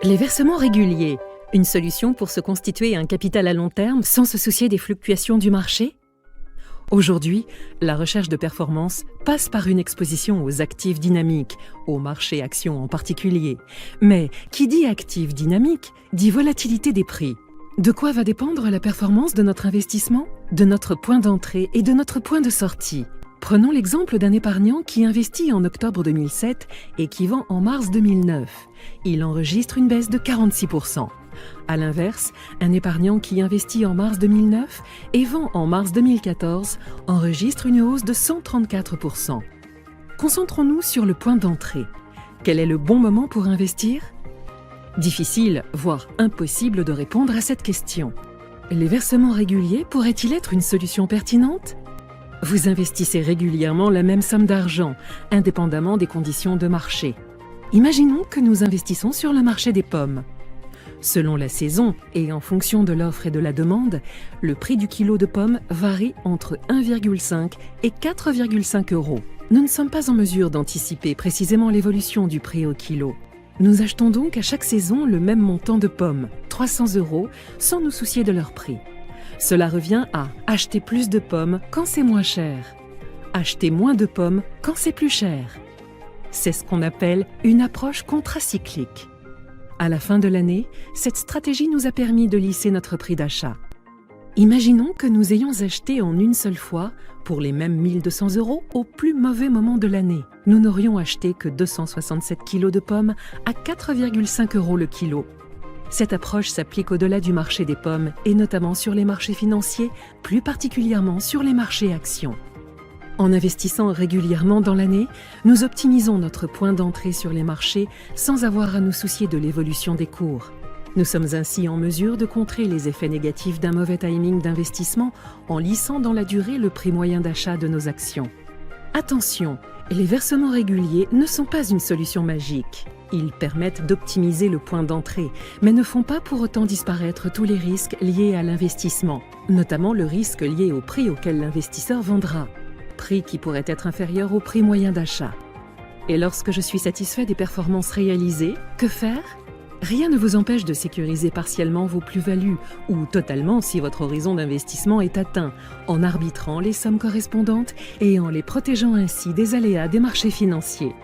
Les versements réguliers, une solution pour se constituer un capital à long terme sans se soucier des fluctuations du marché? Aujourd'hui, la recherche de performance passe par une exposition aux actifs dynamiques, au marché actions en particulier. Mais qui dit actifs dynamiques, dit volatilité des prix. De quoi va dépendre la performance de notre investissement? De notre point d'entrée et de notre point de sortie. Prenons l'exemple d'un épargnant qui investit en octobre 2007 et qui vend en mars 2009. Il enregistre une baisse de 46%. A l'inverse, un épargnant qui investit en mars 2009 et vend en mars 2014 enregistre une hausse de 134%. Concentrons-nous sur le point d'entrée. Quel est le bon moment pour investir? Difficile, voire impossible de répondre à cette question. Les versements réguliers pourraient-ils être une solution pertinente? Vous investissez régulièrement la même somme d'argent, indépendamment des conditions de marché. Imaginons que nous investissons sur le marché des pommes. Selon la saison et en fonction de l'offre et de la demande, le prix du kilo de pommes varie entre 1,5 et 4,5 euros. Nous ne sommes pas en mesure d'anticiper précisément l'évolution du prix au kilo. Nous achetons donc à chaque saison le même montant de pommes, 300 euros, sans nous soucier de leur prix. Cela revient à acheter plus de pommes quand c'est moins cher, acheter moins de pommes quand c'est plus cher. C'est ce qu'on appelle une approche contracyclique. À la fin de l'année, cette stratégie nous a permis de lisser notre prix d'achat. Imaginons que nous ayons acheté en une seule fois, pour les mêmes 1200 euros, au plus mauvais moment de l'année. Nous n'aurions acheté que 267 kilos de pommes à 4,5 euros le kilo. Cette approche s'applique au-delà du marché des pommes et notamment sur les marchés financiers, plus particulièrement sur les marchés actions. En investissant régulièrement dans l'année, nous optimisons notre point d'entrée sur les marchés sans avoir à nous soucier de l'évolution des cours. Nous sommes ainsi en mesure de contrer les effets négatifs d'un mauvais timing d'investissement en lissant dans la durée le prix moyen d'achat de nos actions. Attention, les versements réguliers ne sont pas une solution magique. Ils permettent d'optimiser le point d'entrée, mais ne font pas pour autant disparaître tous les risques liés à l'investissement, notamment le risque lié au prix auquel l'investisseur vendra, prix qui pourrait être inférieur au prix moyen d'achat. Et lorsque je suis satisfait des performances réalisées, que faire? Rien ne vous empêche de sécuriser partiellement vos plus-values ou totalement si votre horizon d'investissement est atteint, en arbitrant les sommes correspondantes et en les protégeant ainsi des aléas des marchés financiers.